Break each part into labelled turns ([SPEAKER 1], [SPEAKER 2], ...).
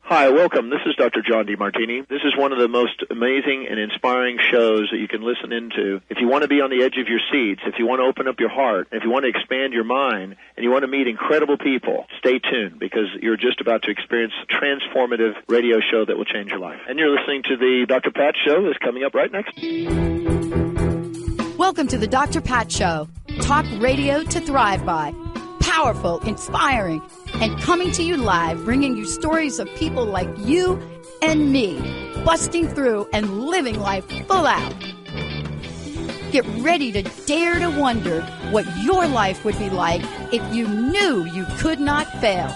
[SPEAKER 1] Hi, welcome. This is Dr. John DeMartini. This is one of the most amazing and inspiring shows that you can listen into. If you want to be on the edge of your seats, if you want to open up your heart, if you want to expand your mind, and you want to meet incredible people, stay tuned because you're just about to experience a transformative radio show that will change your life. And you're listening to the Dr. Pat Show that's coming up right next.
[SPEAKER 2] Welcome to the Dr. Pat Show. Talk radio to thrive by. Powerful, inspiring, and coming to you live, bringing you stories of people like you and me, busting through and living life full out. Get ready to dare to wonder what your life would be like if you knew you could not fail.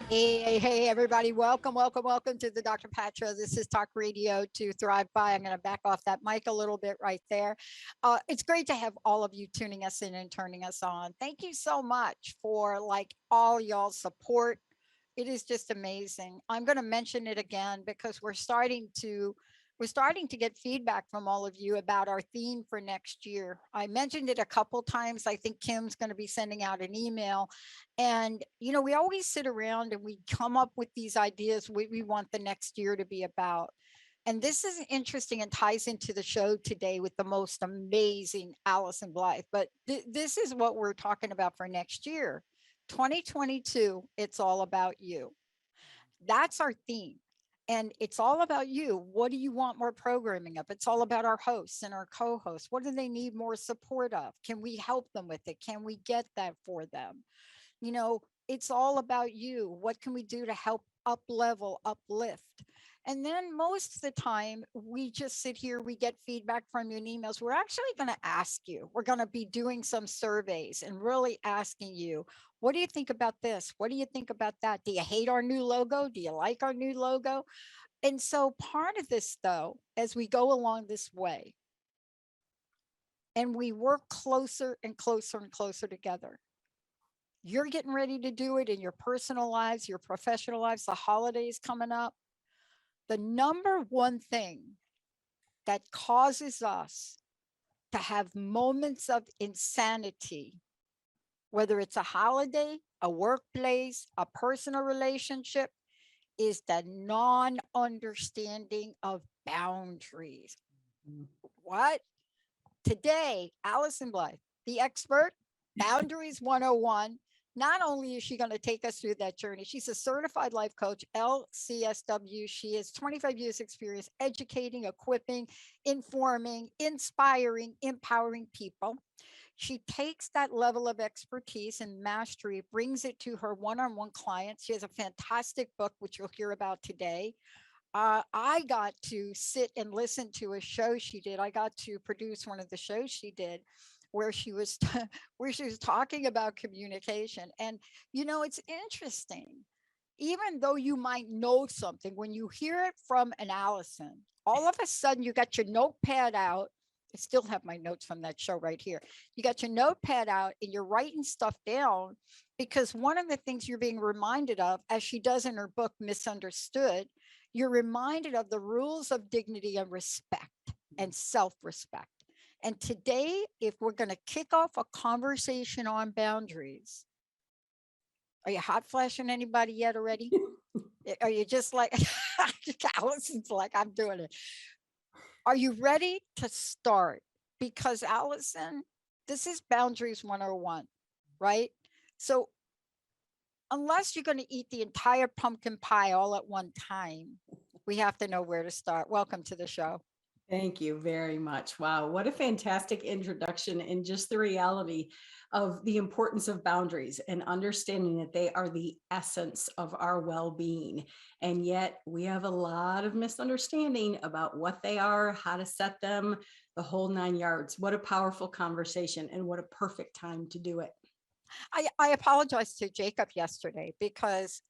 [SPEAKER 2] Hey, everybody. Welcome to the Dr. Pat Show. This is Talk Radio to Thrive By. I'm going to back off that mic a little bit right there. It's great to have all of you tuning us in and turning us on. Thank you so much for all y'all's support. It is just amazing. I'm going to mention it again because we're starting to get feedback from all of you about our theme for next year. I mentioned it a couple times. I think Kim's going to be sending out an email. And, we always sit around and we come up with these ideas what we want the next year to be about. And this is interesting and ties into the show today with the most amazing Allyson Blythe. But this is what we're talking about for next year. 2022, it's all about you. That's our theme. And it's all about you. What do you want more programming of? It's all about our hosts and our co-hosts. What do they need more support of? Can we help them with it? Can we get that for them? It's all about you. What can we do to help up-level, uplift? And then most of the time, we just sit here, we get feedback from you in emails. We're actually going to ask you. We're going to be doing some surveys and really asking you, what do you think about this? What do you think about that? Do you hate our new logo? Do you like our new logo? And so part of this, though, as we go along this way, and we work closer and closer and closer together, you're getting ready to do it in your personal lives, your professional lives, the holidays coming up. The number one thing that causes us to have moments of insanity, whether it's a holiday, a workplace, a personal relationship, is the non-understanding of boundaries. What? Today, Allyson Blythe, the expert, Boundaries 101. Not only is she going to take us through that journey, she's a certified life coach, LCSW. She has 25 years experience educating, equipping, informing, inspiring, empowering people. She takes that level of expertise and mastery, brings it to her one-on-one clients. She has a fantastic book, which you'll hear about today. I got to sit and listen to a show she did. I got to produce one of the shows she did where she was talking about communication. And, it's interesting. Even though you might know something, when you hear it from an Allyson, all of a sudden you got your notepad out. I still have my notes from that show right here. You got your notepad out and you're writing stuff down, because one of the things you're being reminded of, as she does in her book, Misunderstood, you're reminded of the rules of dignity and respect and self-respect. And today, if we're going to kick off a conversation on boundaries, are you hot flashing anybody yet already? Are you just like, Allison's like, I'm doing it. Are you ready to start? Because Allyson, this is Boundaries 101, right? So unless you're going to eat the entire pumpkin pie all at one time, we have to know where to start. Welcome to the show.
[SPEAKER 3] Thank you very much. Wow, what a fantastic introduction, and just the reality of the importance of boundaries and understanding that they are the essence of our well-being. And yet we have a lot of misunderstanding about what they are, how to set them, the whole 9 yards. What a powerful conversation, and what a perfect time to do it.
[SPEAKER 2] I apologized to Jacob yesterday because,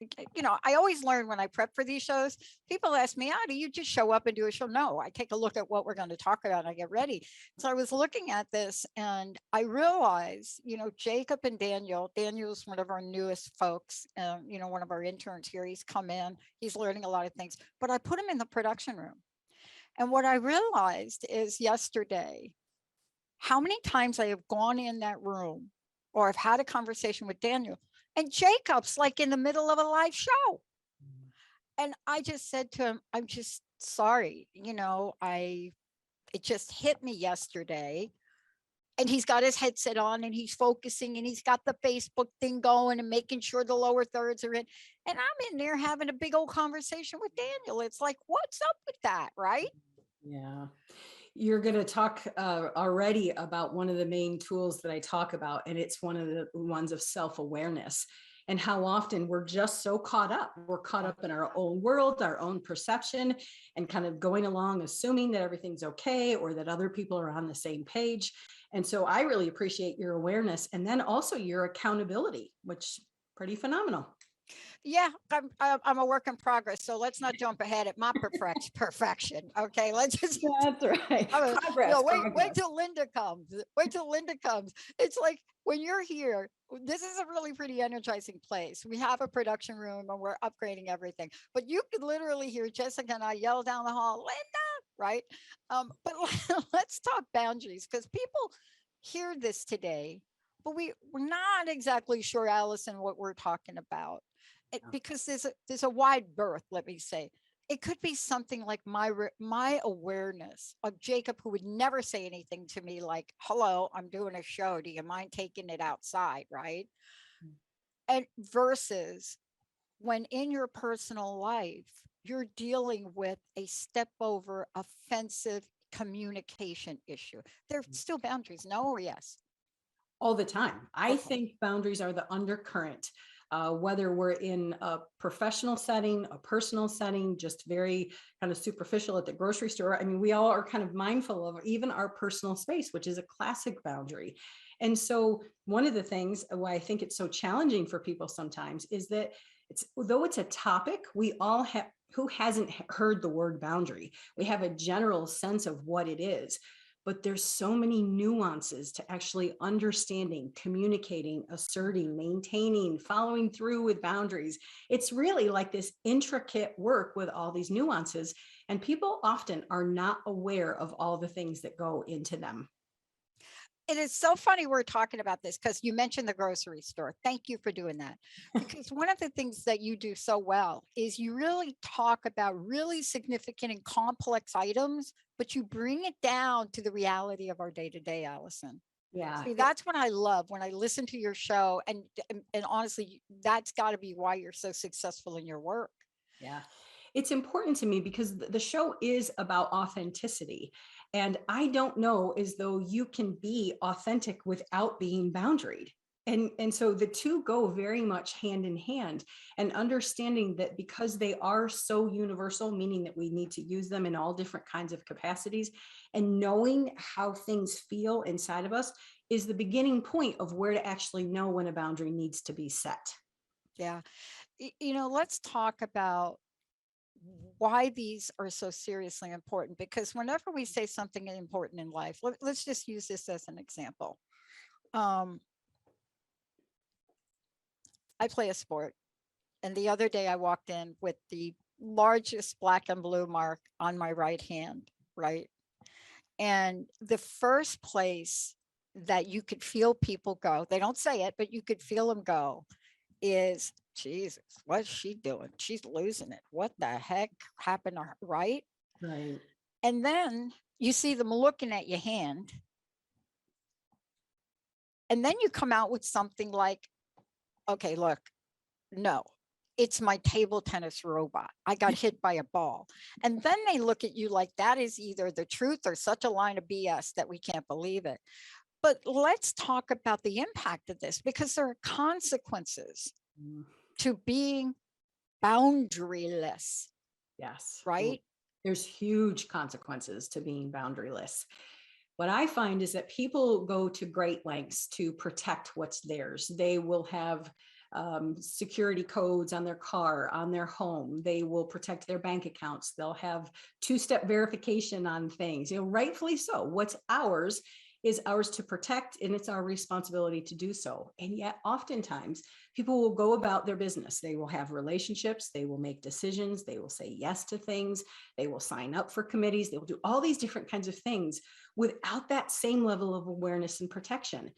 [SPEAKER 2] I always learn when I prep for these shows. People ask me, do you just show up and do a show? No, I take a look at what we're going to talk about and I get ready. So I was looking at this and I realized, Jacob and Daniel's one of our newest folks, one of our interns here. He's come in, he's learning a lot of things, but I put him in the production room. And what I realized is yesterday, how many times I have gone in that room or I've had a conversation with Daniel and Jacob's like in the middle of a live show. And I just said to him, I'm just sorry. It just hit me yesterday. And he's got his headset on and he's focusing and he's got the Facebook thing going and making sure the lower thirds are in. And I'm in there having a big old conversation with Daniel. It's like, what's up with that? Right?
[SPEAKER 3] Yeah. You're going to talk already about one of the main tools that I talk about, and it's one of the ones of self-awareness, and how often we're just so caught up. We're caught up in our own world, our own perception, and kind of going along, assuming that everything's okay or that other people are on the same page. And so I really appreciate your awareness, and then also your accountability, which is pretty phenomenal.
[SPEAKER 2] Yeah, I'm a work in progress. So let's not jump ahead at my perfection. Okay, let's just.
[SPEAKER 3] That's right.
[SPEAKER 2] Progress, wait till Linda comes. Wait till Linda comes. It's like when you're here, this is a really pretty energizing place. We have a production room and we're upgrading everything. But you could literally hear Jessica and I yell down the hall, Linda, right? But let's talk boundaries because people hear this today, but we're not exactly sure, Allyson, what we're talking about. Because there's a wide berth, let me say. It could be something like my awareness of Jacob, who would never say anything to me like, hello, I'm doing a show, do you mind taking it outside, right? And versus when in your personal life you're dealing with a step over offensive communication issue, there's still boundaries, no or yes?
[SPEAKER 3] All the time. I think boundaries are the undercurrent, whether we're in a professional setting, a personal setting, just very kind of superficial at the grocery store. I mean, we all are kind of mindful of even our personal space, which is a classic boundary. And so one of the things why I think it's so challenging for people sometimes is that though it's a topic, we all have, who hasn't heard the word boundary? We have a general sense of what it is. But there's so many nuances to actually understanding, communicating, asserting, maintaining, following through with boundaries. It's really like this intricate work with all these nuances. And people often are not aware of all the things that go into them.
[SPEAKER 2] It is so funny we're talking about this because you mentioned the grocery store. Thank you for doing that. Because one of the things that you do so well is you really talk about really significant and complex items, but you bring it down to the reality of our day-to-day, Allyson.
[SPEAKER 3] Yeah.
[SPEAKER 2] See, that's what I love when I listen to your show. And honestly, that's got to be why you're so successful in your work.
[SPEAKER 3] Yeah. It's important to me because the show is about authenticity. And I don't know as though you can be authentic without being boundaried. And so the two go very much hand in hand, and understanding that because they are so universal, meaning that we need to use them in all different kinds of capacities, and knowing how things feel inside of us is the beginning point of where to actually know when a boundary needs to be set.
[SPEAKER 2] Yeah. Let's talk about why these are so seriously important, because whenever we say something important in life, let's just use this as an example. I play a sport, and the other day I walked in with the largest black and blue mark on my right hand, right? And the first place that you could feel people go, they don't say it, but you could feel them go, is Jesus, what's she doing? She's losing it. What the heck happened to her, right?
[SPEAKER 3] Right.
[SPEAKER 2] And then you see them looking at your hand. And then you come out with something like, okay, look, no, it's my table tennis robot. I got hit by a ball. And then they look at you like that is either the truth or such a line of BS that we can't believe it. But let's talk about the impact of this, because there are consequences to being boundaryless.
[SPEAKER 3] Yes.
[SPEAKER 2] Right?
[SPEAKER 3] There's huge consequences to being boundaryless. What I find is that people go to great lengths to protect what's theirs. They will have security codes on their car, on their home. They will protect their bank accounts. They'll have two-step verification on things, rightfully so. What's ours is ours to protect, and it's our responsibility to do so. And yet oftentimes people will go about their business. They will have relationships, they will make decisions, they will say yes to things, they will sign up for committees, they will do all these different kinds of things without that same level of awareness and protection.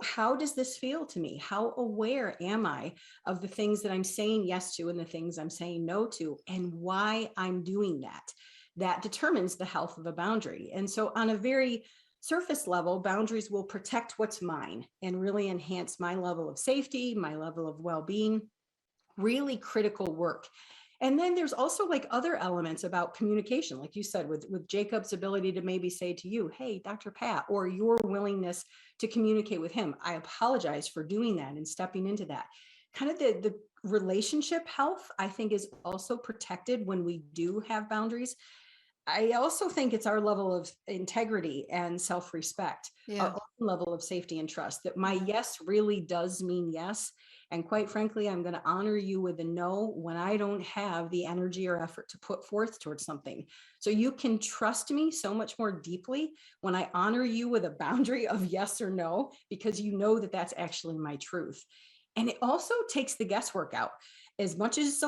[SPEAKER 3] How does this feel to me? How aware am I of the things that I'm saying yes to and the things I'm saying no to, and why I'm doing that? That determines the health of a boundary. And so on a very surface level, boundaries will protect what's mine and really enhance my level of safety, my level of well-being, really critical work. And then there's also like other elements about communication, like you said, with Jacob's ability to maybe say to you, hey, Dr. Pat, or your willingness to communicate with him. I apologize for doing that and stepping into that. Kind of the relationship health, I think, is also protected when we do have boundaries. I also think it's our level of integrity and self-respect, our own level of safety and trust, that my yes really does mean yes. And quite frankly, I'm going to honor you with a no when I don't have the energy or effort to put forth towards something. So you can trust me so much more deeply when I honor you with a boundary of yes or no, because you know that that's actually my truth. And it also takes the guesswork out. As much as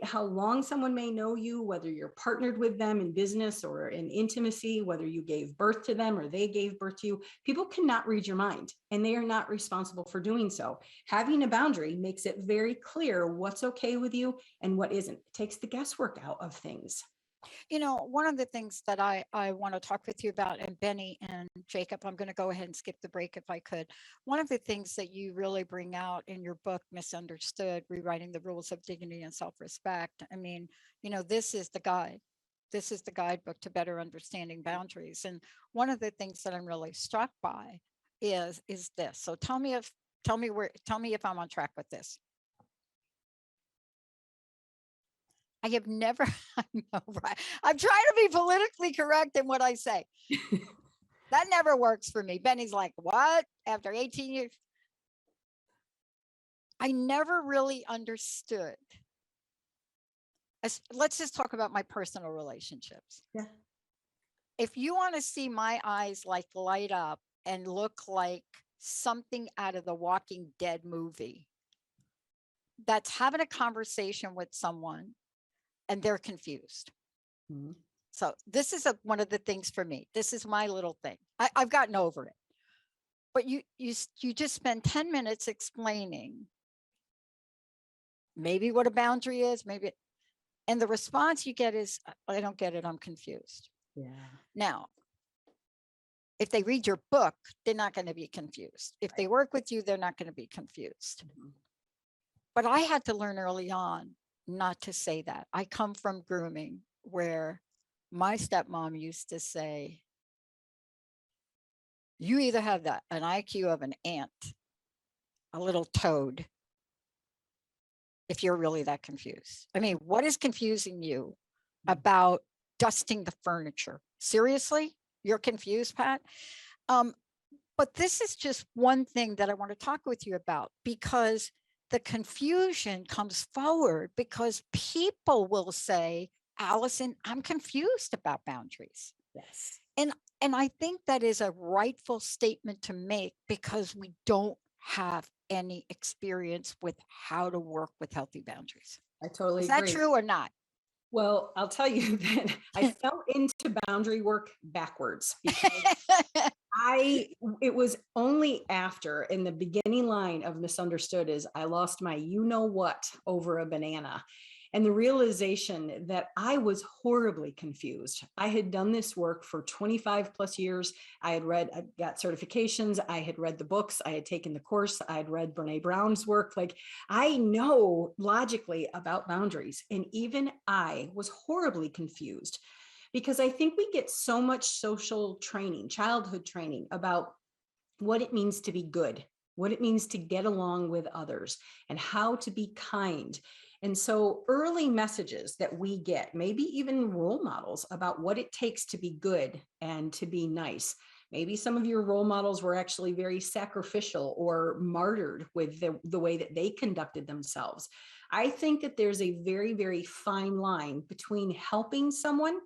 [SPEAKER 3] how long someone may know you, whether you're partnered with them in business or in intimacy, whether you gave birth to them or they gave birth to you, people cannot read your mind, and they are not responsible for doing so. Having a boundary makes it very clear what's okay with you and what isn't. It takes the guesswork out of things.
[SPEAKER 2] One of the things that I want to talk with you about, and Benny and Jacob, I'm going to go ahead and skip the break if I could. One of the things that you really bring out in your book, Misunderstood, Rewriting the Rules of Dignity and Self-Respect. I mean, this is the guide. This is the guidebook to better understanding boundaries. And one of the things that I'm really struck by is this. So tell me if I'm on track with this. I have never, I know, right? I'm trying to be politically correct in what I say. That never works for me. Benny's like, what? After 18 years? I never really understood. Let's just talk about my personal relationships.
[SPEAKER 3] Yeah.
[SPEAKER 2] If you want to see my eyes like light up and look like something out of the Walking Dead movie, that's having a conversation with someone and they're confused. Mm-hmm. So this is one of the things for me. This is my little thing. I've gotten over it. But you just spend 10 minutes explaining maybe what a boundary is, maybe, and the response you get is, I don't get it, I'm confused. Yeah. Now, if they read your book, they're not going to be confused. If they work with you, they're not going to be confused. Mm-hmm. But I had to learn early on not to say that. I come from grooming where my stepmom used to say, you either have an IQ of an ant, a little toad, if you're really that confused. I mean, what is confusing you about dusting the furniture? Seriously? You're confused, Pat? But this is just one thing that I want to talk with you about, because the confusion comes forward because people will say, Allyson, I'm confused about boundaries. Yes. And I think that is a rightful statement to make because we don't have any experience with how to work with healty boundaries.
[SPEAKER 3] I totally
[SPEAKER 2] agree.
[SPEAKER 3] Is
[SPEAKER 2] that true or not?
[SPEAKER 3] Well, I'll tell you that I fell into boundary work backwards because it was only after, in the beginning line of Misunderstood, is I lost my you-know-what over a banana. And the realization that I was horribly confused. I had done this work for 25 plus years. I got certifications. I had read the books. I had taken the course. I had read Brene Brown's work. Like, I know logically about boundaries. And even I was horribly confused because I think we get so much social training, childhood training about what it means to be good, what it means to get along with others, and how to be kind. And so early messages that we get, maybe even role models about what it takes to be good and to be nice, Maybe some of your role models were actually very sacrificial or martyred with the way that they conducted themselves. I think that there's a very, very fine line between helping someone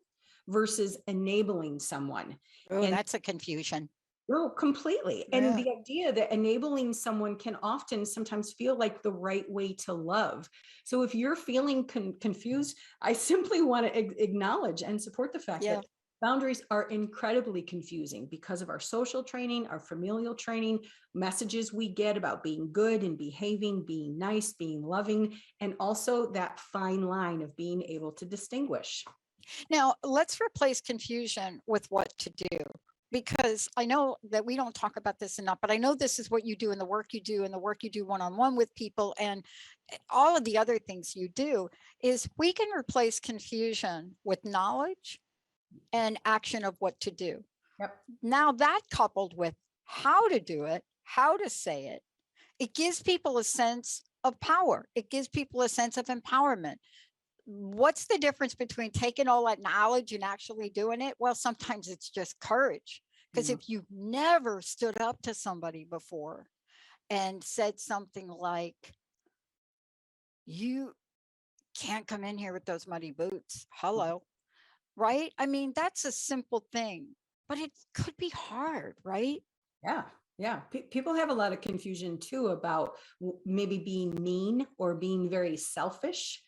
[SPEAKER 3] versus enabling someone.
[SPEAKER 2] Oh,
[SPEAKER 3] And
[SPEAKER 2] that's a confusion.
[SPEAKER 3] no, completely. And
[SPEAKER 2] Yeah.
[SPEAKER 3] the idea that enabling someone can often sometimes feel like the right way to love. So if you're feeling confused, I simply want to acknowledge and support the fact
[SPEAKER 2] Yeah.
[SPEAKER 3] that boundaries are incredibly confusing because of our social training, our familial training, messages we get about being good and behaving, being nice, being loving, and also that fine line of being able to distinguish.
[SPEAKER 2] Now, let's replace confusion with what to do, because I know that we don't talk about this enough, but I know this is what you do in the work you do and the work you do one-on-one with people and all of the other things you do is we can replace confusion with knowledge and action of what to do.
[SPEAKER 3] Yep.
[SPEAKER 2] Now that coupled with how to do it, how to say it, it gives people a sense of power. It gives people a sense of empowerment. What's the difference between taking all that knowledge and actually doing it? Well, sometimes it's just courage. Because
[SPEAKER 3] Yeah.
[SPEAKER 2] if you've never stood up to somebody before and said something like, you can't come in here with those muddy boots. Hello. Right? I mean, that's a simple thing, but it could be hard, right?
[SPEAKER 3] Yeah. Yeah. People have a lot of confusion too about maybe being mean or being very selfish.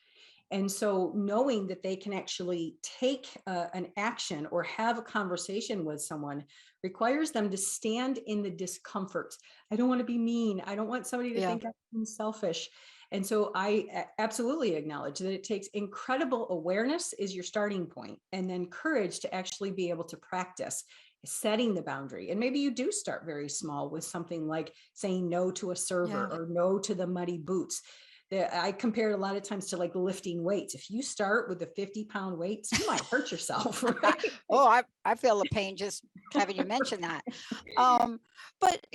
[SPEAKER 3] And so knowing that they can actually take an action or have a conversation with someone requires them to stand in the discomfort. I don't want to be mean. I don't want somebody to
[SPEAKER 2] Yeah.
[SPEAKER 3] think I'm selfish. And so I absolutely acknowledge that it takes incredible awareness is your starting point, and then courage to actually be able to practice setting the boundary. And maybe you do start very small with something like saying no to a server or no to the muddy boots. I compare it a lot of times to like lifting weights. If you start with the 50-pound weights, you might hurt yourself, right?
[SPEAKER 2] Oh, I feel the pain just having you mention that. But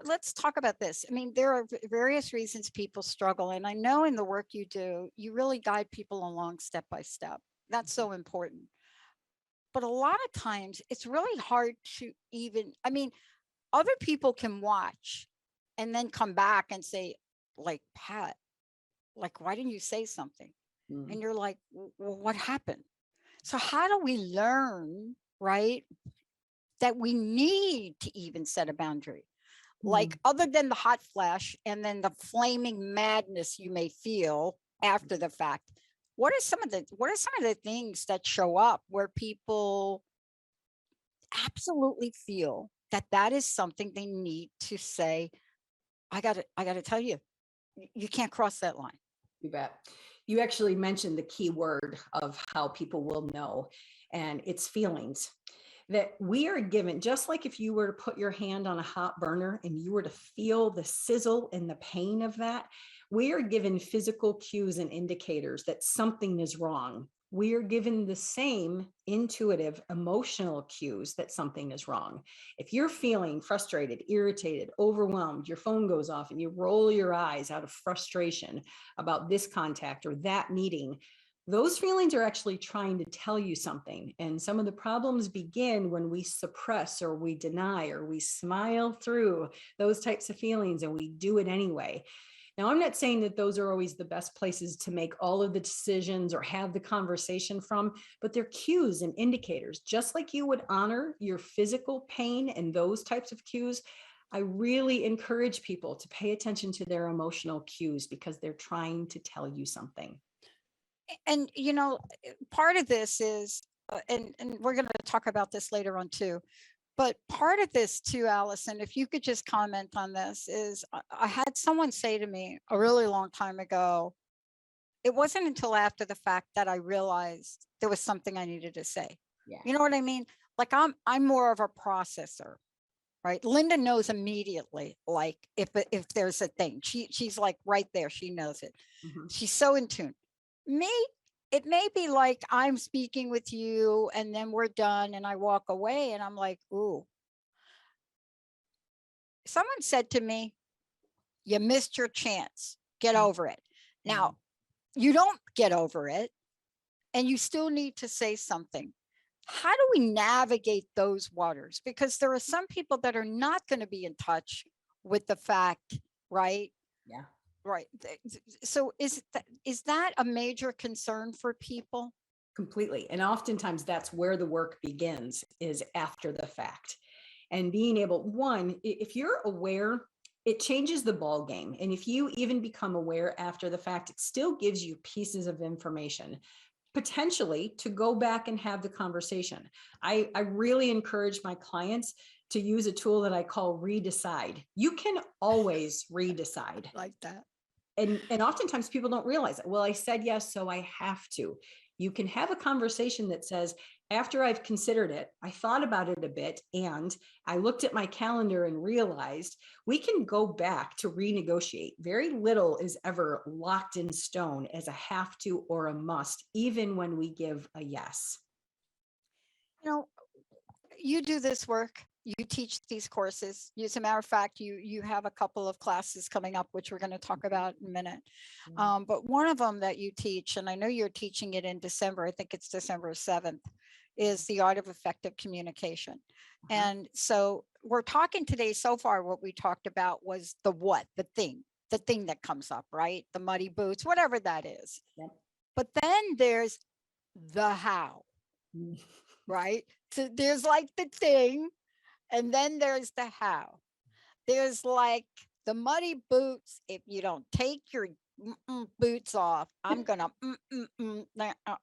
[SPEAKER 2] let's talk about this. I mean, there are various reasons people struggle, and I know in the work you do, you really guide people along step by step. That's so important. But a lot of times it's really hard to even, I mean, other people can watch and then come back and say, like, Pat, like, why didn't you say something? And you're like, well, what happened? So how do we learn, right, that we need to even set a boundary? Like, other than the hot flash and then the flaming madness you may feel after the fact, what are some of the things that show up where people absolutely feel that that is something they need to say, I got to tell you, you can't cross that line?
[SPEAKER 3] You bet. You actually mentioned the key word of how people will know, and it's feelings. That we are given, just like if you were to put your hand on a hot burner and you were to feel the sizzle and the pain of that, we are given physical cues and indicators that something is wrong. We are given the same intuitive emotional cues that something is wrong. If you're feeling frustrated, irritated, overwhelmed, your phone goes off and you roll your eyes out of frustration about this contact or that meeting, those feelings are actually trying to tell you something. And some of the problems begin when we suppress or we deny or we smile through those types of feelings and we do it anyway. Now, I'm not saying that those are always the best places to make all of the decisions or have the conversation from, but they're cues and indicators. Just like you would honor your physical pain and those types of cues, I really encourage people to pay attention to their emotional cues because they're trying to tell you something.
[SPEAKER 2] And part of this is and we're going to talk about this later on too, but part of this too, Allyson, if you could just comment on this, is I had someone say to me a really long time ago, it wasn't until after the fact that I realized there was something I needed to say.
[SPEAKER 3] Yeah.
[SPEAKER 2] You know what I mean? Like, I'm more of a processor, right? Linda knows immediately, like if there's a thing, she's like right there, she knows it. She's so in tune. Me, it may be like I'm speaking with you and then we're done and I walk away and I'm like, ooh. Someone said to me, you missed your chance. Get over it. Now, you don't get over it and you still need to say something. how do we navigate those waters? Because there are some people that are not going to be in touch with the fact, right?
[SPEAKER 3] Yeah.
[SPEAKER 2] Right. So is that a major concern for people?
[SPEAKER 3] Completely. And oftentimes that's where the work begins, is after the fact. And being able, one, if you're aware, it changes the ball game. And if you even become aware after the fact, it still gives you pieces of information potentially to go back and have the conversation. I really encourage my clients to use a tool that I call redecide. You can always redecide.
[SPEAKER 2] Like that.
[SPEAKER 3] And oftentimes people don't realize it. Well, I said yes, so I have to. You can have a conversation that says, after I've considered it, I thought about it a bit, and I looked at my calendar and realized we can go back to renegotiate. Very little is ever locked in stone as a have to or a must, even when we give a yes.
[SPEAKER 2] You know, you do this work, you teach these courses. As a matter of fact, you have a couple of classes coming up, which we're going to talk about in a minute. But one of them that you teach, and I know you're teaching it in December, I think it's December 7th, is the art of effective communication. And so we're talking today, so far, what we talked about was the what, the thing that comes up, right? The muddy boots, whatever that is.
[SPEAKER 3] Yep.
[SPEAKER 2] But then there's the how, right? So there's like the thing, and then there's the how. There's like the muddy boots. If you don't take your boots off, I'm gonna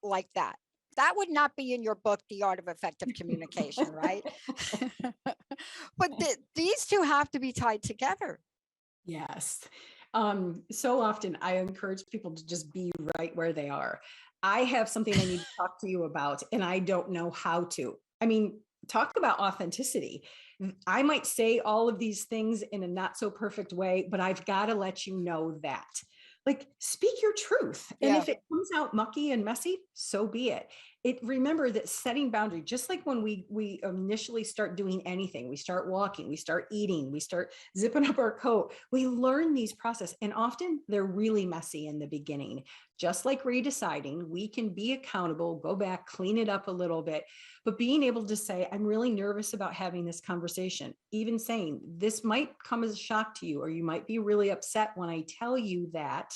[SPEAKER 2] like that. That would not be in your book, The Art of Effective Communication, right? But these two have to be tied together.
[SPEAKER 3] Yes. So often I encourage people to just be right where they are. I have something I need to talk to you about, and I don't know how to. I mean, talk about authenticity. I might say all of these things in a not so perfect way, but I've got to let you know that. Like, speak your truth. And if it comes out mucky and messy, so be it. Remember that setting boundary, just like when we initially start doing anything, we start walking, we start eating, we start zipping up our coat, we learn these processes, and often they're really messy in the beginning. Just like redeciding, we can be accountable, go back, clean it up a little bit, but being able to say, I'm really nervous about having this conversation, even saying this might come as a shock to you, or you might be really upset when I tell you that.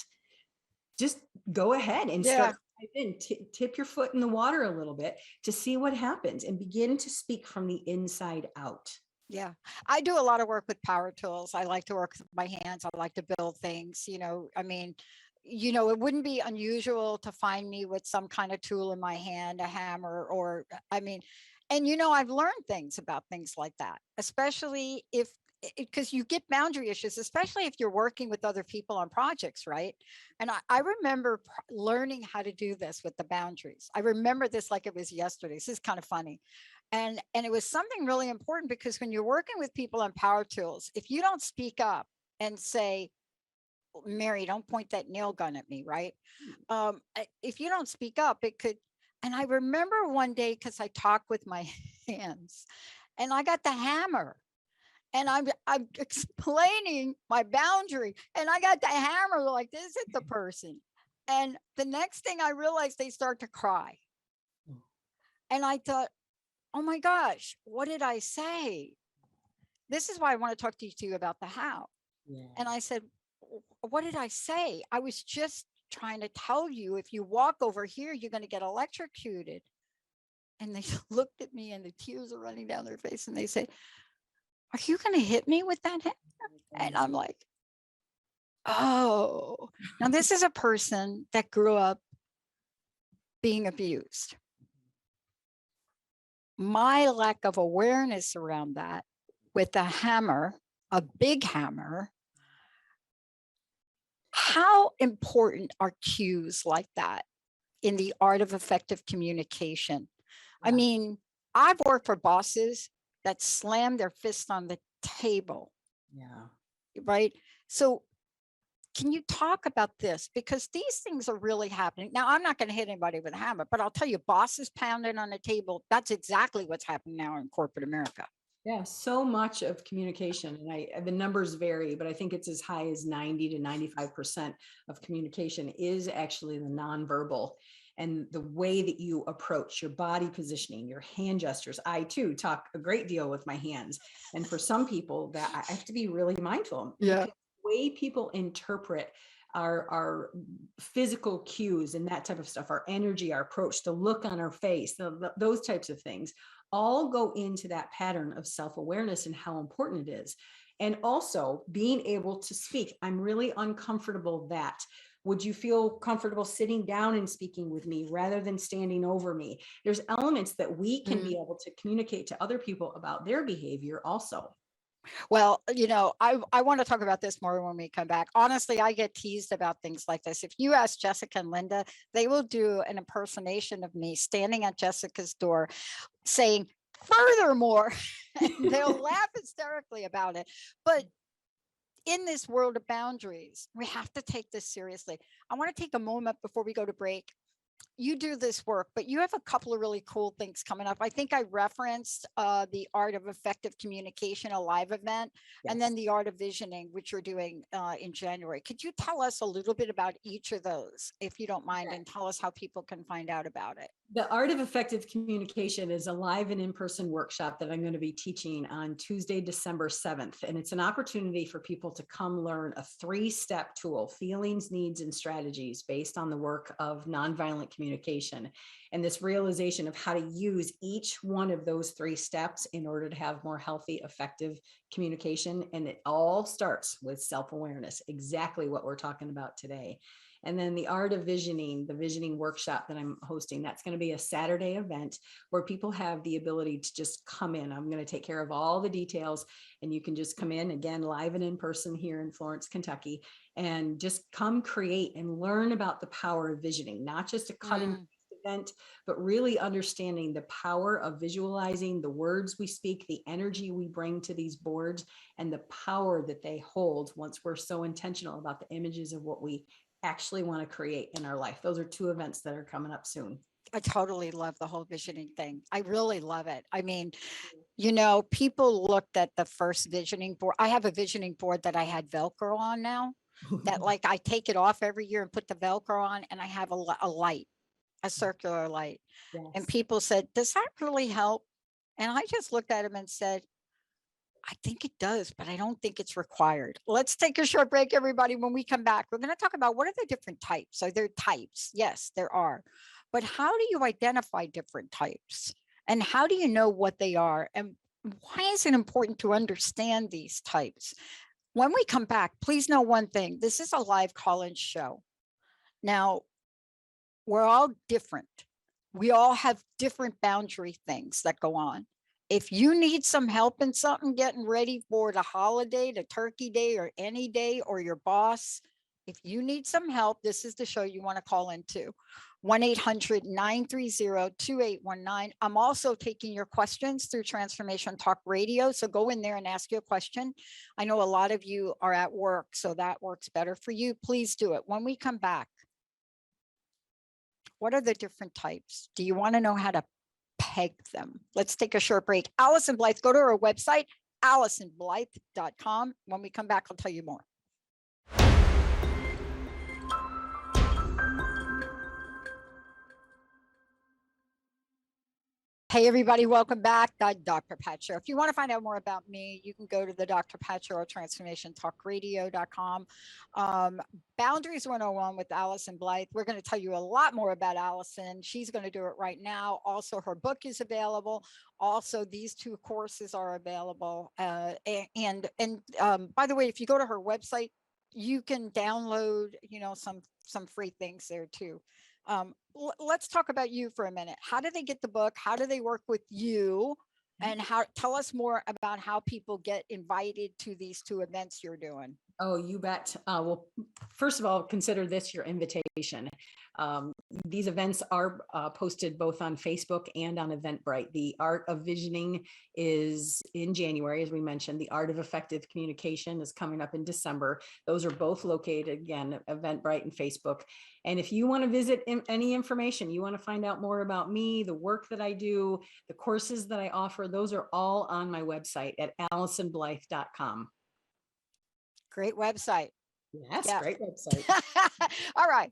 [SPEAKER 3] Just go ahead and start in, tip your foot in the water a little bit to see what happens, and begin to speak from the inside out.
[SPEAKER 2] Yeah, I do a lot of work with power tools. I like to work with my hands. I like to build things. I mean, it wouldn't be unusual to find me with some kind of tool in my hand, a hammer, or I mean, and I've learned things about things like that, especially because you get boundary issues, especially if you're working with other people on projects, right? And I remember learning how to do this with the boundaries. I remember this like it was yesterday. This is kind of funny. And it was something really important, because when you're working with people on power tools, if you don't speak up and say, Mary, don't point that nail gun at me, right? If you don't speak up, it could. And I remember one day, because I talk with my hands, and I got the hammer, and I'm explaining my boundary, and I got the hammer like this at the person. And the next thing I realized, they start to cry. And I thought, oh my gosh, what did I say? This is why I want to talk to you about the how. Yeah. And I said, what did I say? I was just trying to tell you, if you walk over here, you're going to get electrocuted. And they looked at me, and the tears are running down their face, and they say, are you going to hit me with that hammer? And I'm like, oh, now this is a person that grew up being abused. My lack of awareness around that, with a hammer, a big hammer, how important are cues like that in the art of effective communication? Yeah. I mean, I've worked for bosses that slam their fist on the table. Yeah. Right. So can you talk about this? Because these things are really happening. Now, I'm not going to hit anybody with a hammer, but I'll tell you, bosses pounding on the table, that's exactly what's happening now in corporate America.
[SPEAKER 3] Yeah, so much of communication, and the numbers vary, but I think it's as high as 90 to 95% of communication is actually the nonverbal. and the way that you approach your body positioning, your hand gestures. I too talk a great deal with my hands. And for some people that I have to be really mindful.
[SPEAKER 2] Yeah.
[SPEAKER 3] Because the way people interpret our physical cues and that type of stuff, our energy, our approach, the look on our face, those types of things all go into that pattern of self-awareness and how important it is. And also being able to speak. I'm really uncomfortable that. Would you feel comfortable sitting down and speaking with me rather than standing over me? There's elements that we can be able to communicate to other people about their behavior also.
[SPEAKER 2] Well, I want to talk about this more when we come back. Honestly, I get teased about things like this. If you ask Jessica and Linda, they will do an impersonation of me standing at Jessica's door saying, furthermore, and they'll laugh hysterically about it. But in this world of boundaries, we have to take this seriously. I want to take a moment before we go to break. You do this work, but you have a couple of really cool things coming up. I think I referenced the Art of Effective Communication, a live event, and then the Art of Visioning, which you're doing in January. Could you tell us a little bit about each of those, if you don't mind, and tell us how people can find out about it?
[SPEAKER 3] The Art of Effective Communication is a live and in-person workshop that I'm going to be teaching on Tuesday, December 7th. And it's an opportunity for people to come learn a 3-step tool, feelings, needs, and strategies based on the work of nonviolent communication. And this realization of how to use each one of those 3 steps in order to have more healthy, effective communication. And it all starts with self-awareness, exactly what we're talking about today. And then the Art of Visioning, the visioning workshop that I'm hosting, that's going to be a Saturday event where people have the ability to just come in. I'm going to take care of all the details, and you can just come in, again, live and in person here in Florence, Kentucky, and just come create and learn about the power of visioning, not just a cutting event, but really understanding the power of visualizing the words we speak, the energy we bring to these boards, and the power that they hold once we're so intentional about the images of what we actually want to create in our life. Those are 2 events that are coming up soon.
[SPEAKER 2] I totally love the whole visioning thing. I really love it. I mean, people looked at the first visioning board. I have a visioning board that I had Velcro on now, that like I take it off every year and put the Velcro on, and I have a light, a circular light.
[SPEAKER 3] Yes.
[SPEAKER 2] And people said, does that really help? And I just looked at them and said, I think it does, but I don't think it's required. Let's take a short break, everybody. When we come back, we're going to talk about what are the different types. Are there types? Yes, there are. But how do you identify different types? And how do you know what they are? And why is it important to understand these types? When we come back, please know one thing. This is a live call-in show. Now, we're all different. We all have different boundary things that go on. If you need some help in something, getting ready for the holiday, the turkey day, or any day, or your boss, if you need some help, this is the show you want to call into. 1-800-930-2819. I'm also taking your questions through Transformation Talk Radio. So go in there and ask your question. I know a lot of you are at work, so that works better for you. Please do it. When we come back, what are the different types? Do you want to know how to peg them? Let's take a short break. Allyson Blythe, go to her website, AllysonBlythe.com. When we come back, I'll tell you more. Hey, everybody, welcome back. Dr. Pat Show. If you want to find out more about me, you can go to the Dr. Pat Show or TransformationTalkRadio.com. Boundaries 101 with Allyson Blythe. We're going to tell you a lot more about Allyson. She's going to do it right now. Also, her book is available. Also, these 2 courses are available. By the way, if you go to her website, you can download, some free things there too. Let's talk about you for a minute. How do they get the book? How do they work with you? And tell us more about how people get invited to these 2 events you're doing.
[SPEAKER 3] Oh, you bet. Well, first of all, consider this your invitation. These events are posted both on Facebook and on Eventbrite. The Art of Visioning is in January, as we mentioned. The Art of Effective Communication is coming up in December. Those are both located, again, Eventbrite and Facebook. And if you want to visit any information, you want to find out more about me, the work that I do, the courses that I offer, those are all on my website at AllysonBlythe.com.
[SPEAKER 2] Great website.
[SPEAKER 3] Yes, yeah. Great website.
[SPEAKER 2] All right.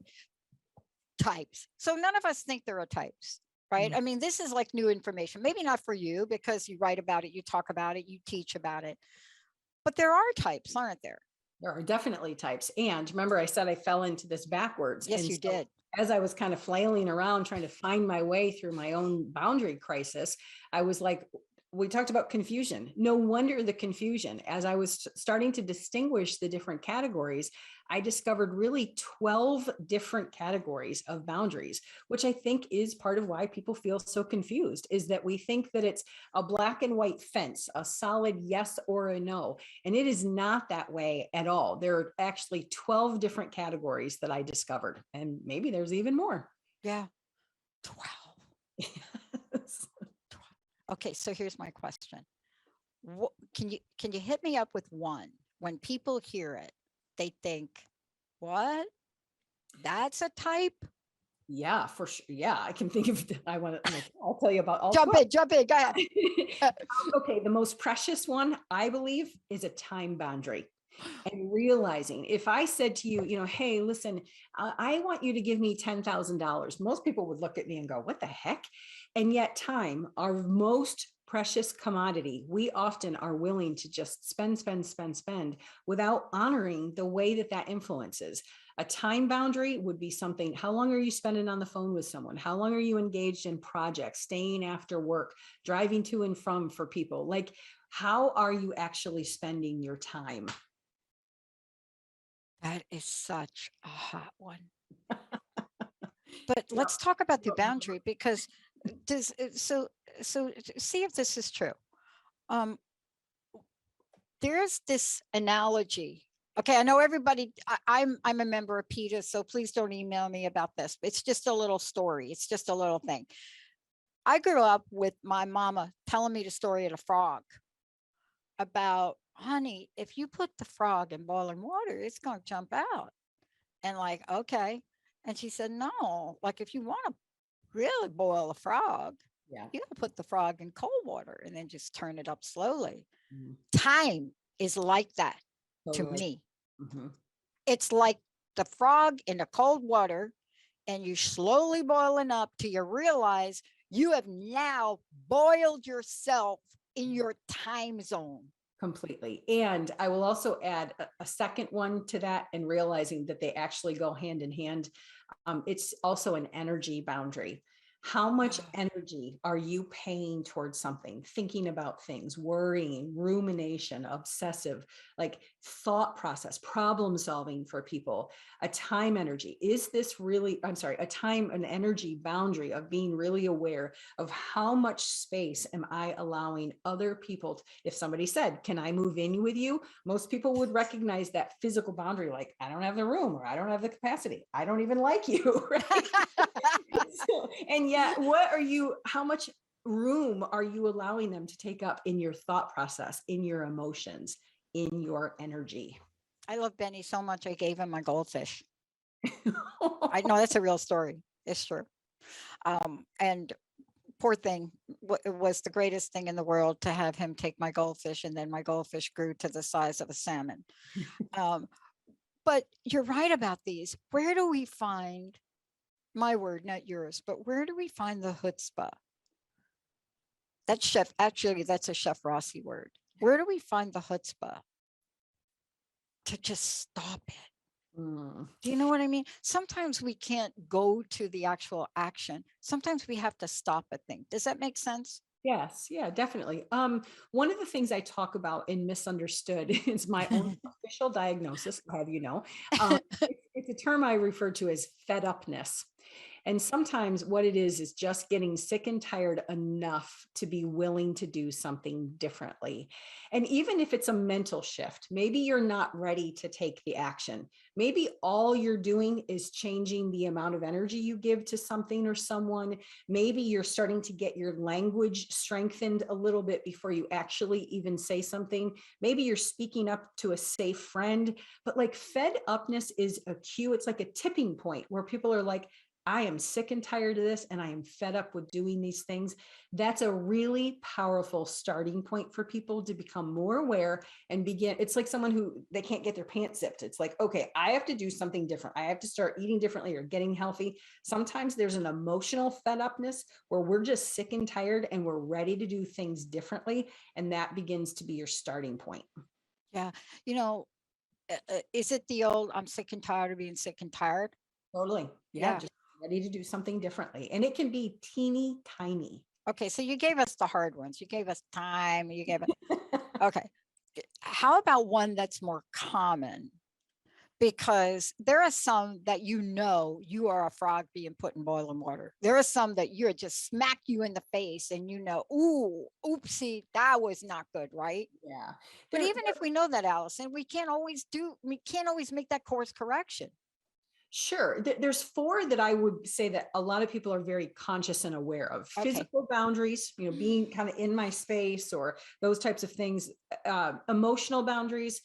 [SPEAKER 2] types. So none of us think there are types, right? I mean, this is like new information, maybe not for you because you write about it, you talk about it, you teach about it, but there are types, aren't there?
[SPEAKER 3] There are definitely types. And remember, I said I fell into this backwards.
[SPEAKER 2] Yes,
[SPEAKER 3] and
[SPEAKER 2] you
[SPEAKER 3] so
[SPEAKER 2] did.
[SPEAKER 3] As I was kind of flailing around trying to find my way through my own boundary crisis, I was like, we talked about confusion. No wonder the confusion. As I was starting to distinguish the different categories, I discovered really 12 different categories of boundaries, which I think is part of why people feel so confused, is that we think that it's a black and white fence, a solid yes or a no. And it is not that way at all. There are actually 12 different categories that I discovered, and maybe there's even more.
[SPEAKER 2] Yeah. 12.
[SPEAKER 3] Yes.
[SPEAKER 2] Okay, so here's my question. What, can you hit me up with one? When people hear it, they think, what? That's a type?
[SPEAKER 3] Yeah, for sure. Yeah, I can think of, I'll tell you about all
[SPEAKER 2] Jump
[SPEAKER 3] 12.
[SPEAKER 2] in, go ahead.
[SPEAKER 3] Okay, the most precious one, I believe, is a time boundary. And realizing, if I said to you, hey, listen, I want you to give me $10,000, most people would look at me and go, what the heck? And yet time, our most precious commodity, we often are willing to just spend without honoring the way that influences. A time boundary would be something, how long are you spending on the phone with someone? How long are you engaged in projects, staying after work, driving to and from for people? Like, how are you actually spending your time?
[SPEAKER 2] That is such a hot one. But let's talk about the boundary, because so see if this is true. There's this analogy. Okay, I know everybody, I'm a member of PETA, so please don't email me about this. It's just a little story. It's just a little thing. I grew up with my mama telling me the story of the frog, about, honey, if you put the frog in boiling water, it's going to jump out. And like, okay. And she said, no, like if you want to really boil a frog,
[SPEAKER 3] Yeah.
[SPEAKER 2] you got to put the frog in cold water and then just turn it up slowly.
[SPEAKER 3] Mhm.
[SPEAKER 2] Time is like that
[SPEAKER 3] Totally.
[SPEAKER 2] to me.
[SPEAKER 3] Mm-hmm.
[SPEAKER 2] It's like the frog in the cold water, and you slowly boiling up till you realize you have now boiled yourself in your time zone.
[SPEAKER 3] Completely. And I will also add a second one to that, and realizing that they actually go hand in hand. It's also an energy boundary. How much energy are you paying towards something, thinking about things, worrying, rumination, obsessive, like thought process, problem solving for people? A time energy. Is this really, an energy boundary of being really aware of how much space am I allowing other people to, if somebody said, can I move in with you? Most people would recognize that physical boundary, like, I don't have the room, or I don't have the capacity. I don't even like you, right? And yet, how much room are you allowing them to take up in your thought process, in your emotions, in your energy?
[SPEAKER 2] I love Benny so much, I gave him my goldfish. I know that's a real story. It's true. And poor thing, it was the greatest thing in the world to have him take my goldfish, and then my goldfish grew to the size of a salmon. But you're right about these. Where do we find, my word, not yours, but where do we find the chutzpah? That's a Chef Rossi word. Where do we find the chutzpah to just stop it? Do you know what I mean? Sometimes we can't go to the actual action. Sometimes we have to stop a thing. Does that make sense?
[SPEAKER 3] Yes, yeah, definitely. One of the things I talk about in Misunderstood is my own official diagnosis, I'll have you know. It's a term I refer to as fed upness. And sometimes what it is just getting sick and tired enough to be willing to do something differently. And even if it's a mental shift, maybe you're not ready to take the action. Maybe all you're doing is changing the amount of energy you give to something or someone. Maybe you're starting to get your language strengthened a little bit before you actually even say something. Maybe you're speaking up to a safe friend, but like fed upness is a cue. It's like a tipping point where people are like, I am sick and tired of this, and I am fed up with doing these things. That's a really powerful starting point for people to become more aware and begin. It's like someone who they can't get their pants zipped. It's like, okay, I have to do something different. I have to start eating differently or getting healthy. Sometimes there's an emotional fed upness where we're just sick and tired and we're ready to do things differently. And that begins to be your starting point.
[SPEAKER 2] Yeah. You know, is it the old, I'm sick and tired of being sick and tired?
[SPEAKER 3] Totally. Yeah.
[SPEAKER 2] Yeah.
[SPEAKER 3] Just ready to do something differently. And it can be teeny tiny.
[SPEAKER 2] Okay. So you gave us the hard ones. You gave us time. You gave us, okay. How about one that's more common? Because there are some that you are a frog being put in boiling water. There are some that you're just smack you in the face and ooh, oopsie, that was not good, right?
[SPEAKER 3] Yeah.
[SPEAKER 2] But even if we know that, Allyson, we can't always make that course correction.
[SPEAKER 3] Sure. There's four that I would say that a lot of people are very conscious and aware of.
[SPEAKER 2] Okay.
[SPEAKER 3] Physical boundaries, being kind of in my space or those types of things, emotional boundaries,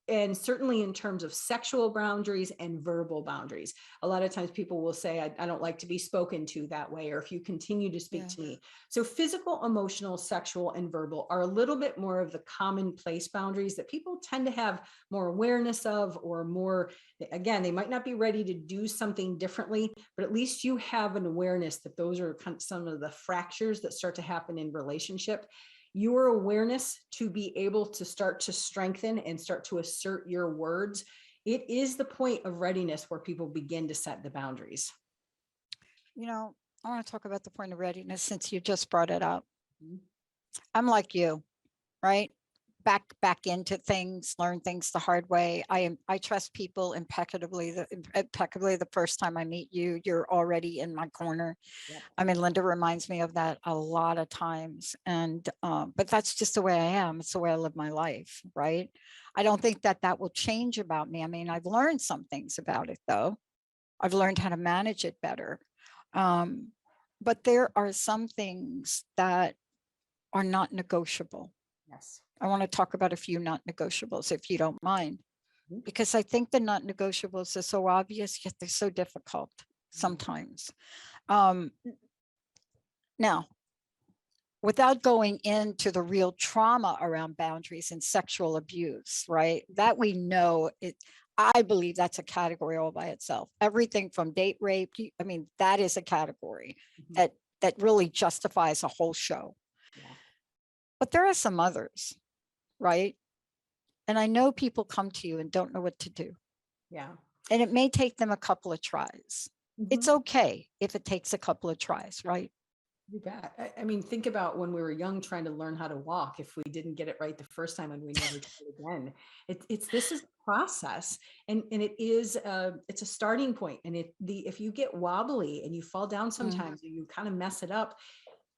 [SPEAKER 3] and certainly in terms of sexual boundaries and verbal boundaries. A lot of times people will say, I don't like to be spoken to that way, or if you continue to speak to me. So physical, emotional, sexual, and verbal are a little bit more of the commonplace boundaries that people tend to have more awareness of, or more, again, they might not be ready to do something differently, but at least you have an awareness that those are kind of some of the fractures that start to happen in relationship. Your awareness to be able to start to strengthen and start to assert your words, it is the point of readiness where people begin to set the boundaries.
[SPEAKER 2] I want to talk about the point of readiness since you just brought it up. I'm like you, right? Back into things, learn things the hard way. I trust people impeccably. The first time I meet you, you're already in my corner. Yep. I mean, Linda reminds me of that a lot of times, and but that's just the way I am. It's the way I live my life, right? I don't think that will change about me. I mean, I've learned some things about it, though. I've learned how to manage it better, but there are some things that are not negotiable.
[SPEAKER 3] Yes.
[SPEAKER 2] I want to talk about a few not negotiables, if you don't mind, because I think the not negotiables are so obvious, yet they're so difficult sometimes. Now, without going into the real trauma around boundaries and sexual abuse, right? That we know it. I believe that's a category all by itself. Everything from date rape, I mean, that is a category that really justifies a whole show. Yeah. But there are some others, right? And I know people come to you and don't know what to do.
[SPEAKER 3] Yeah.
[SPEAKER 2] And it may take them a couple of tries. It's okay if it takes a couple of tries, right?
[SPEAKER 3] You bet. I mean, think about when we were young trying to learn how to walk. If we didn't get it right the first time and we never did it again, this is a process, and it's a starting point. And if you get wobbly and you fall down sometimes, or you kind of mess it up,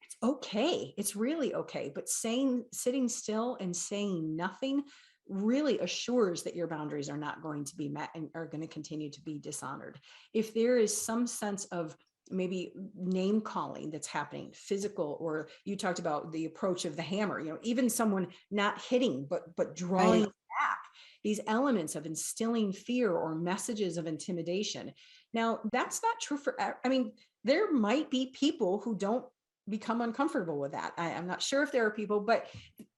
[SPEAKER 3] it's okay. It's really okay. But sitting still and saying nothing really assures that your boundaries are not going to be met and are going to continue to be dishonored. If there is some sense of maybe name calling that's happening, physical, or you talked about the approach of the hammer, even someone not hitting, but drawing back, these elements of instilling fear or messages of intimidation. Now, that's not true there might be people who don't become uncomfortable with that. I'm not sure if there are people, but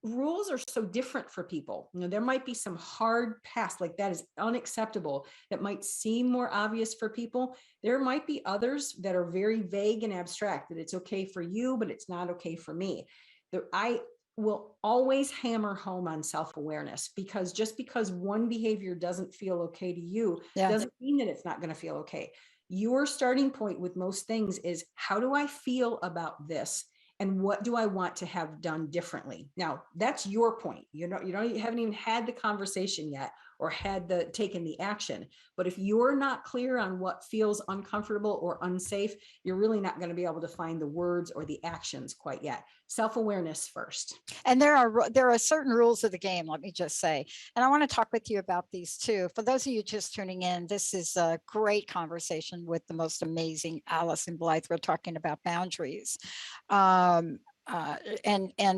[SPEAKER 3] rules are so different for people. There might be some hard past, like that is unacceptable, that might seem more obvious for people. There might be others that are very vague and abstract, that it's okay for you, but it's not okay for me. I will always hammer home on self-awareness, because just because one behavior doesn't feel okay to you doesn't mean that it's not going to feel okay. Your starting point with most things is, how do I feel about this? And what do I want to have done differently? Now, that's your point. You haven't even had the conversation yet or taken the action. But if you're not clear on what feels uncomfortable or unsafe, you're really not going to be able to find the words or the actions quite yet. Self-awareness first.
[SPEAKER 2] And there are certain rules of the game, let me just say. And I want to talk with you about these too. For those of you just tuning in, this is a great conversation with the most amazing Allyson Blythe. We're talking about boundaries. And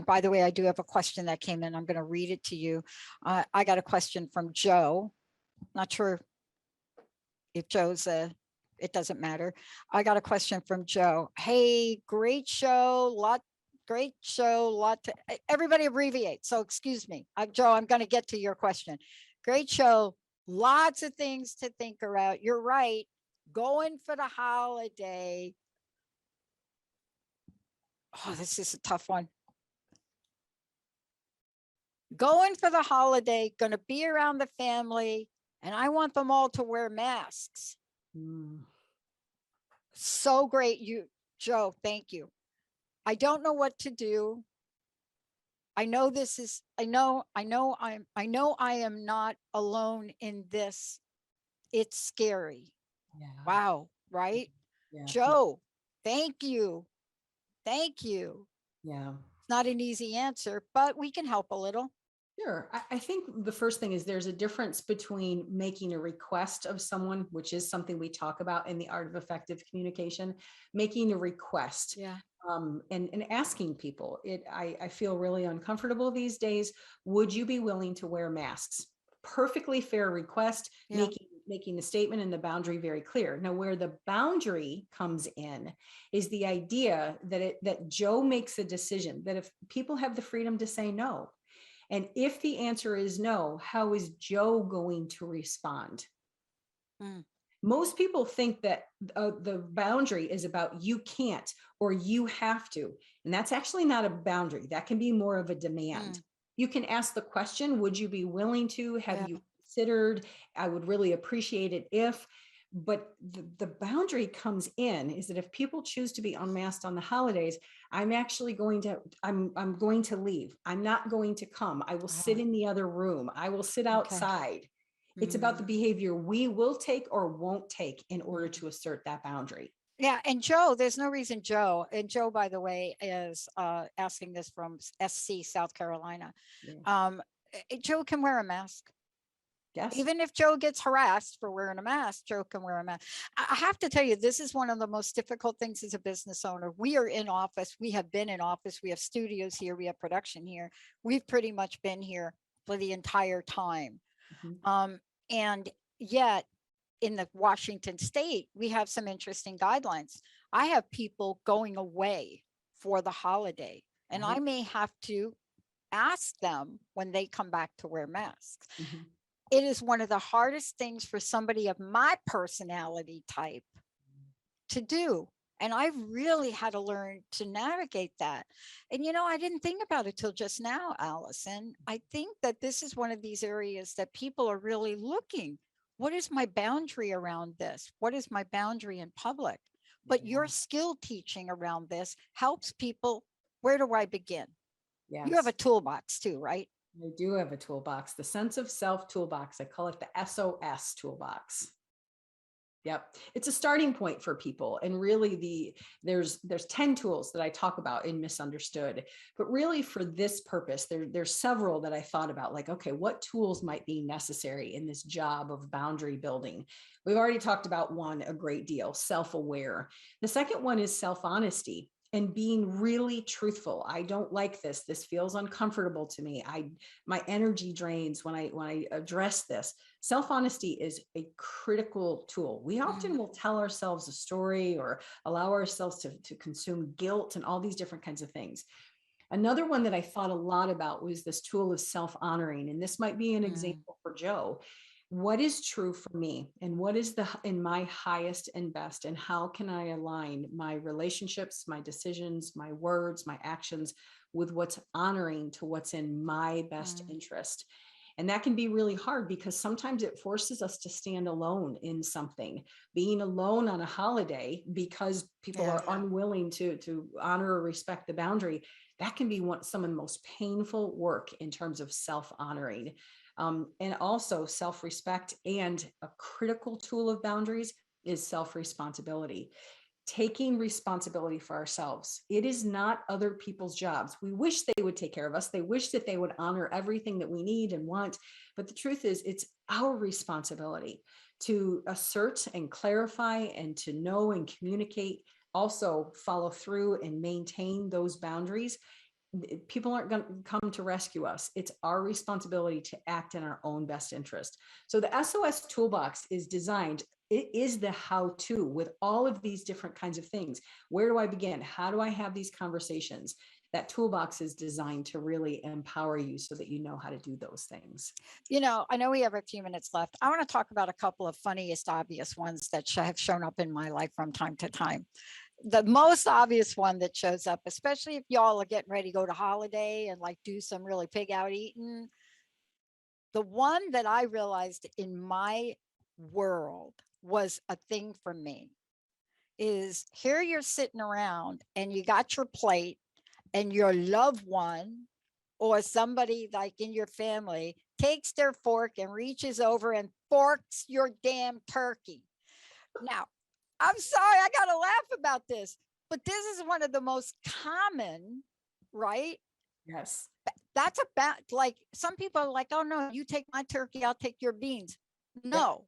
[SPEAKER 2] by the way, I do have a question that came in. I'm going to read it to you. I got a question from Joe. Not sure if Joe's it doesn't matter. I got a question from Joe. Hey, great show. Great show. Everybody abbreviate. So excuse me. Joe, I'm going to get to your question. Great show. Lots of things to think about. You're right. Going for the holiday. Oh, this is a tough one. Going for the holiday, going to be around the family, and I want them all to wear masks. So great, Joe, thank you. I don't know what to do. I know I am not alone in this. It's scary.
[SPEAKER 3] Yeah.
[SPEAKER 2] Wow, right?
[SPEAKER 3] Yeah.
[SPEAKER 2] Joe, thank you. Thank you.
[SPEAKER 3] Yeah.
[SPEAKER 2] It's not an easy answer, but we can help a little.
[SPEAKER 3] Sure. I think the first thing is there's a difference between making a request of someone, which is something we talk about in the art of effective communication, making a request.
[SPEAKER 2] Yeah.
[SPEAKER 3] And asking people. I feel really uncomfortable these days. Would you be willing to wear masks? Perfectly fair request,
[SPEAKER 2] Yeah.
[SPEAKER 3] making the statement and the boundary very clear. Now, where the boundary comes in is the idea that Joe makes a decision, that if people have the freedom to say no, and if the answer is no, how is Joe going to respond? Most people think that the boundary is about you can't or you have to. And that's actually not a boundary. That can be more of a demand. You can ask the question, would you be willing to? Have you considered? I would really appreciate it if. But the boundary comes in is that if people choose to be unmasked on the holidays, I'm going to leave. I'm not going to come. I will sit in the other room. I will sit outside. It's about the behavior we will take or won't take in order to assert that boundary.
[SPEAKER 2] Yeah. And Joe, there's no reason Joe, by the way, is asking this from SC, South Carolina. Joe can wear a mask.
[SPEAKER 3] Yes.
[SPEAKER 2] Even if Joe gets harassed for wearing a mask, Joe can wear a mask. I have to tell you, this is one of the most difficult things as a business owner. We are in office. We have been in office. We have studios here. We have production here. We've pretty much been here for the entire time. And yet in the Washington state, we have some interesting guidelines. I have people going away for the holiday, and I may have to ask them when they come back to wear masks. It is one of the hardest things for somebody of my personality type to do. And I've really had to learn to navigate that. And, I didn't think about it till just now, Allyson. I think that this is one of these areas that people are really looking. What is my boundary around this? What is my boundary in public? But your skill teaching around this helps people. Where do I begin?
[SPEAKER 3] Yes.
[SPEAKER 2] You have a toolbox too, right?
[SPEAKER 3] I do have a toolbox, the sense of self toolbox. I call it the SOS toolbox. Yep. It's a starting point for people. And really there's 10 tools that I talk about in Misunderstood, but really for this purpose, there's several that I thought about, like, okay, what tools might be necessary in this job of boundary building? We've already talked about one a great deal, self-aware. The second one is self-honesty. And being really truthful. I don't like this. This feels uncomfortable to me. My energy drains when I address this. Self-honesty is a critical tool. We often will tell ourselves a story or allow ourselves to consume guilt and all these different kinds of things. Another one that I thought a lot about was this tool of self-honoring. And this might be an example for Joe. What is true for me, and what is in my highest and best, and how can I align my relationships, my decisions, my words, my actions with what's honoring to what's in my best interest? And that can be really hard because sometimes it forces us to stand alone in something. Being alone on a holiday because people are unwilling to honor or respect the boundary, that can be some of the most painful work in terms of self-honoring. And also self-respect, and a critical tool of boundaries is self-responsibility. Taking responsibility for ourselves. It is not other people's jobs. We wish they would take care of us. They wish that they would honor everything that we need and want. But the truth is, it's our responsibility to assert and clarify and to know and communicate, also follow through and maintain those boundaries. People aren't going to come to rescue us. It's our responsibility to act in our own best interest. So the SOS toolbox is designed it is the how-to with all of these different kinds of things. Where do I begin? How do I have these conversations? That toolbox is designed to really empower you so that you know how to do those things.
[SPEAKER 2] I know we have a few minutes left. I want to talk about a couple of funniest, obvious ones that have shown up in my life from time to time. The most obvious one that shows up, especially if y'all are getting ready to go to holiday and like do some really pig out eating. The one that I realized in my world was a thing for me is here you're sitting around and you got your plate and your loved one or somebody like in your family takes their fork and reaches over and forks your damn turkey. Now, I'm sorry, I got to laugh about this, but this is one of the most common, right?
[SPEAKER 3] Yes.
[SPEAKER 2] That's about like some people are like, oh no, you take my turkey, I'll take your beans. No.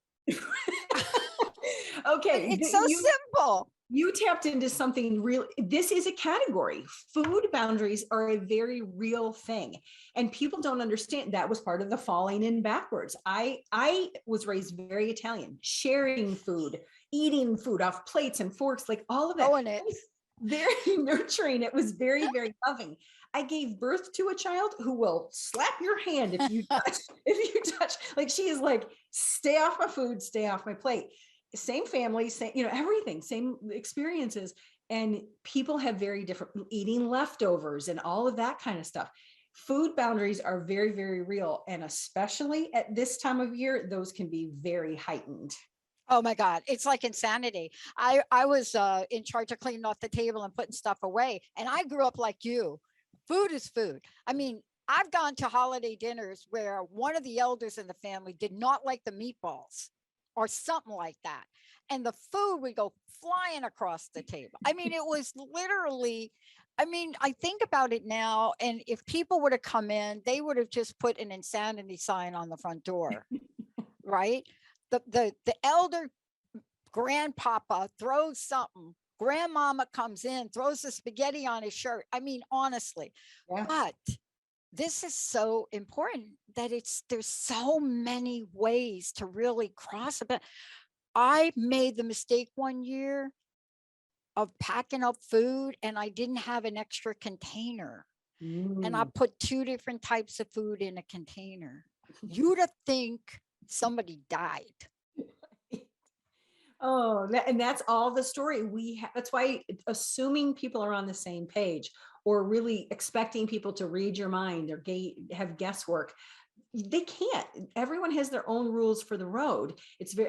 [SPEAKER 3] Okay.
[SPEAKER 2] It's so simple.
[SPEAKER 3] You tapped into something real. This is a category. Food boundaries are a very real thing. And people don't understand that was part of the falling in backwards. I was raised very Italian, sharing food, eating food off plates and forks, like all of that.
[SPEAKER 2] Oh, and it
[SPEAKER 3] very nurturing. It was very, very loving. I gave birth to a child who will slap your hand if you touch, like she is like, stay off my food, stay off my plate. Same family, same, everything, same experiences. And people have very different eating leftovers and all of that kind of stuff. Food boundaries are very, very real. And especially at this time of year, those can be very heightened.
[SPEAKER 2] Oh my God, it's like insanity. I was in charge of cleaning off the table and putting stuff away. And I grew up like you. Food is food. I mean, I've gone to holiday dinners where one of the elders in the family did not like the meatballs or something like that. And the food would go flying across the table. I mean, it was literally, I think about it now, and if people would have come in, they would have just put an insanity sign on the front door, right? The elder grandpapa throws something, grandmama comes in, throws the spaghetti on his shirt. I mean, honestly,
[SPEAKER 3] yeah.
[SPEAKER 2] But this is so important that there's so many ways to really cross it. I made the mistake one year of packing up food and I didn't have an extra container. And I put 2 different types of food in a container. You'd think somebody died.
[SPEAKER 3] Oh, and that's all the story we have. That's why assuming people are on the same page or really expecting people to read your mind or have guesswork, they can't. Everyone has their own rules for the road.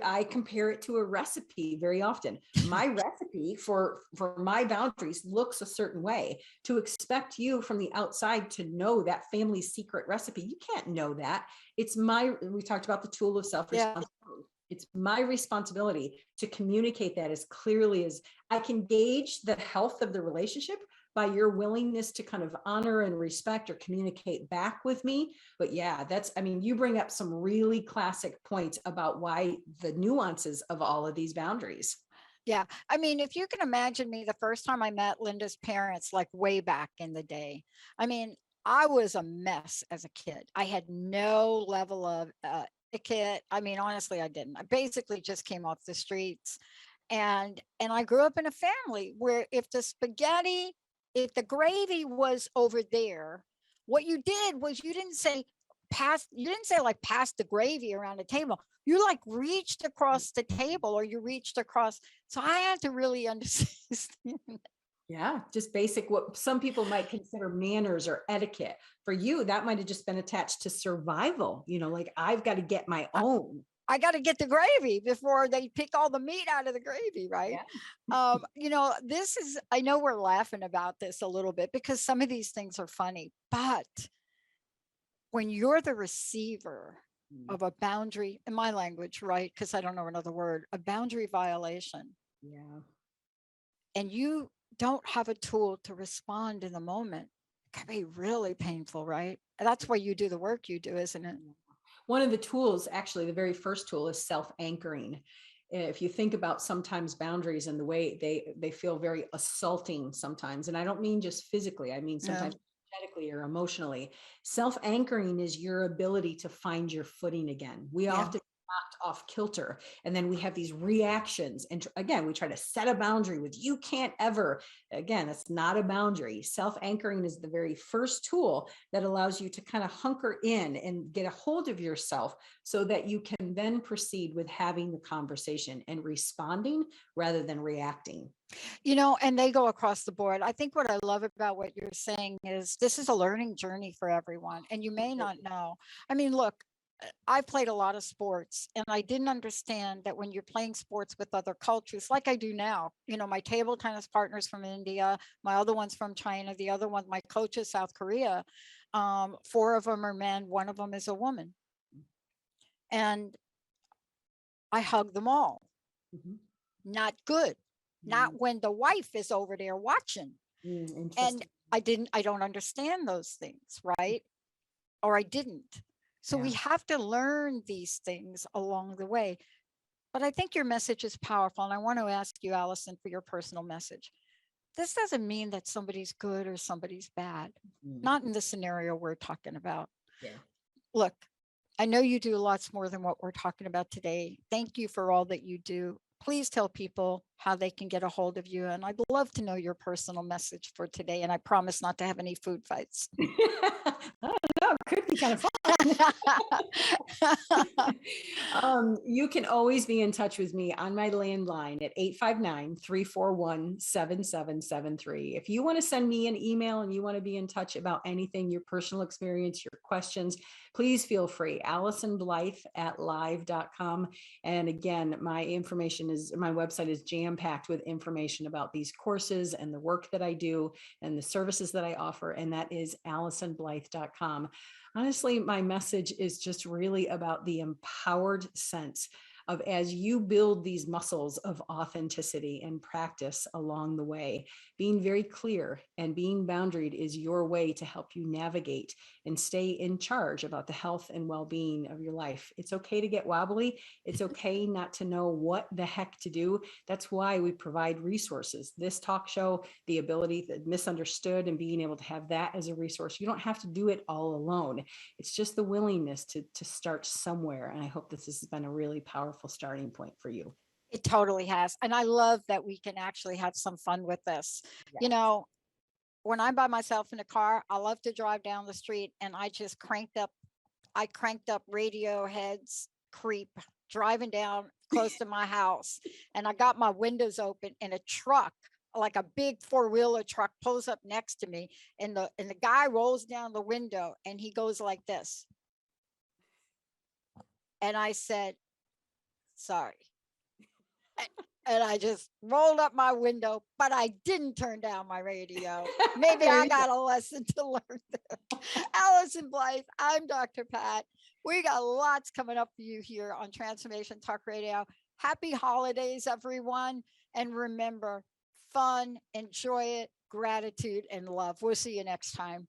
[SPEAKER 3] I compare it to a recipe very often. My recipe for my boundaries looks a certain way. To expect you from the outside to know that family's secret recipe, you can't know that. We talked about the tool of self-responsibility. Yeah. It's my responsibility to communicate that as clearly as I can gauge the health of the relationship by your willingness to kind of honor and respect or communicate back with me. But yeah, you bring up some really classic points about why the nuances of all of these boundaries.
[SPEAKER 2] Yeah. If you can imagine me the first time I met Linda's parents, like way back in the day, I was a mess as a kid. I had no level of etiquette. Honestly, I didn't. I basically just came off the streets. And I grew up in a family where if the gravy was over there, what you did was you didn't say pass the gravy around the table. You like reached across the table or you reached across. So I had to really understand.
[SPEAKER 3] Yeah, just basic, what some people might consider manners or etiquette. For you, that might have just been attached to survival. Like I've got to get my own.
[SPEAKER 2] I got to get the gravy before they pick all the meat out of the gravy, right? Yeah. I know we're laughing about this a little bit because some of these things are funny, but when you're the receiver of a boundary, in my language, right? Because I don't know another word, a boundary violation.
[SPEAKER 3] Yeah.
[SPEAKER 2] And you don't have a tool to respond in the moment, it can be really painful, right? That's why you do the work you do, isn't it?
[SPEAKER 3] One of the tools, actually, the very first tool is self-anchoring. If you think about sometimes boundaries and the way they feel very assaulting sometimes, and I don't mean just physically, I mean sometimes energetically or emotionally. Self-anchoring is your ability to find your footing again. We often off kilter. And then we have these reactions. And again, we try to set a boundary with you can't ever. Again, it's not a boundary. Self-anchoring is the very first tool that allows you to kind of hunker in and get a hold of yourself so that you can then proceed with having the conversation and responding rather than reacting.
[SPEAKER 2] You know, and they go across the board. I think what I love about what you're saying is this is a learning journey for everyone. And you may not know. I mean, look, I played a lot of sports and I didn't understand that when you're playing sports with other cultures, like I do now, you know, my table tennis partner's from India, my other one's from China, the other one, my coach is South Korea. 4 of them are men, 1 of them is a woman. And I hug them all.
[SPEAKER 3] Mhm.
[SPEAKER 2] Not good. Not when the wife is over there watching. And I don't understand those things, right? Or I didn't. So we have to learn these things along the way. But I think your message is powerful. And I want to ask you, Allyson, for your personal message. This doesn't mean that somebody's good or somebody's bad. Not in the scenario we're talking about.
[SPEAKER 3] Yeah.
[SPEAKER 2] Look, I know you do lots more than what we're talking about today. Thank you for all that you do. Please tell people how they can get a hold of you. And I'd love to know your personal message for today. And I promise not to have any food fights.
[SPEAKER 3] I don't know, it could be kind of fun. You can always be in touch with me on my landline at 859-341-7773. If you want to send me an email and you want to be in touch about anything, your personal experience, your questions, please feel free. Allyson Blythe at live.com. And again, my website is jam-packed with information about these courses and the work that I do and the services that I offer. And that is AllysonBlythe.com. Honestly, my message is just really about the empowered sense of as you build these muscles of authenticity and practice along the way, being very clear and being boundaried is your way to help you navigate and stay in charge about the health and well-being of your life. It's okay to get wobbly. It's okay not to know what the heck to do. That's why we provide resources. This talk show, the ability that misunderstood and being able to have that as a resource. You don't have to do it all alone. It's just the willingness to start somewhere. And I hope this has been a really powerful starting point for you.
[SPEAKER 2] It totally has. And I love that we can actually have some fun with this. Yes. You know, when I'm by myself in a car, I love to drive down the street and I just cranked up Radiohead's Creep driving down close to my house. And I got my windows open and a truck, like a big 4-wheeler truck, pulls up next to me and the guy rolls down the window and he goes like this. And I said, sorry. And I just rolled up my window, but I didn't turn down my radio. Maybe I got a lesson to learn there. Allyson Blythe, I'm Dr. Pat. We got lots coming up for you here on Transformation Talk Radio. Happy holidays, everyone. And remember, fun, enjoy it, gratitude, and love. We'll see you next time.